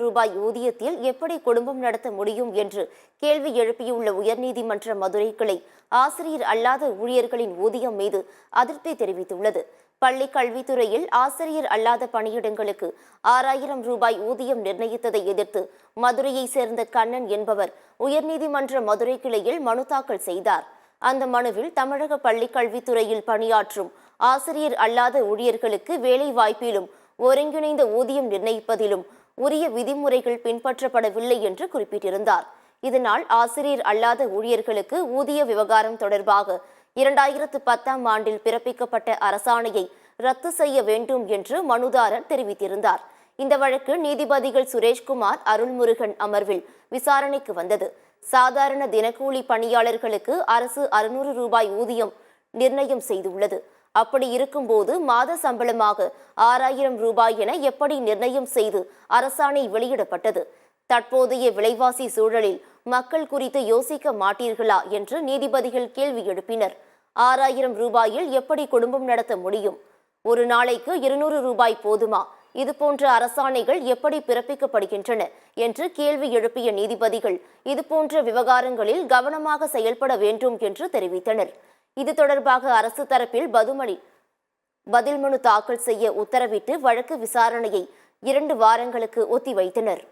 ரூபாய் ஊதியத்தில் எப்படி குடும்பம் நடத்த முடியும் என்று கேள்வி எழுப்பியுள்ள உயர்நீதிமன்ற மதுரை கிளை ஆசிரியர் அல்லாத ஊழியர்களின் ஊதியம் மீது அதிருப்தி தெரிவித்துள்ளது. பள்ளி கல்வித்துறையில் ஆசிரியர் அல்லாத பணியிடங்களுக்கு ரூபாய் ஊதியம் நிர்ணயித்ததை எதிர்த்து மதுரையை சேர்ந்த கண்ணன் என்பவர் உயர்நீதிமன்ற மதுரை கிளையில் மனு தாக்கல் செய்தார். அந்த மனுவில் தமிழக பள்ளி கல்வித்துறையில் பணியாற்றும் ஆசிரியர் அல்லாத ஊழியர்களுக்கு வேலை வாய்ப்பிலும் ஒருங்கிணைந்த ஊதியம் நிர்ணயிப்பதிலும் உரிய விதிமுறைகள் பின்பற்றப்படவில்லை என்று குறிப்பிட்டிருந்தார். இதனால் ஆசிரியர் அல்லாத ஊழியர்களுக்கு ஊதிய விவகாரம் தொடர்பாக 2010ஆம் ஆண்டில் பிறப்பிக்கப்பட்ட அரசாணையை ரத்து செய்ய வேண்டும் என்று மனுதாரர் தெரிவித்திருந்தார். இந்த வழக்கு நீதிபதிகள் சுரேஷ்குமார், அருள்முருகன் அமர்வில் விசாரணைக்கு வந்தது. சாதாரண தினக்கூலி பணியாளர்களுக்கு அரசு ரூபாய் ஊதியம் நிர்ணயம் செய்துள்ளது. அப்படி இருக்கும்போது மாத சம்பளமாக ரூபாய் என எப்படி நிர்ணயம் செய்து அரசாணை வெளியிடப்பட்டது? தற்போதைய விலைவாசி சூழலில் மக்கள் குறித்து யோசிக்க மாட்டீர்களா என்று நீதிபதிகள் கேள்வி எழுப்பினர். ரூபாயில் எப்படி குடும்பம் நடத்த முடியும்? ஒரு நாளைக்கு 200 ரூபாய் போதுமா? இதுபோன்ற அரசாணைகள் எப்படி பிறப்பிக்கப்படுகின்றன என்று கேள்வி எழுப்பிய நீதிபதிகள் இதுபோன்ற விவகாரங்களில் கவனமாக செயல்பட வேண்டும் என்று தெரிவித்தனர். இது தொடர்பாக அரசு தரப்பில் பதில் மனு தாக்கல் செய்ய உத்தரவிட்டு வழக்கு விசாரணையை 2 வாரங்களுக்கு ஒத்திவைத்தனர்.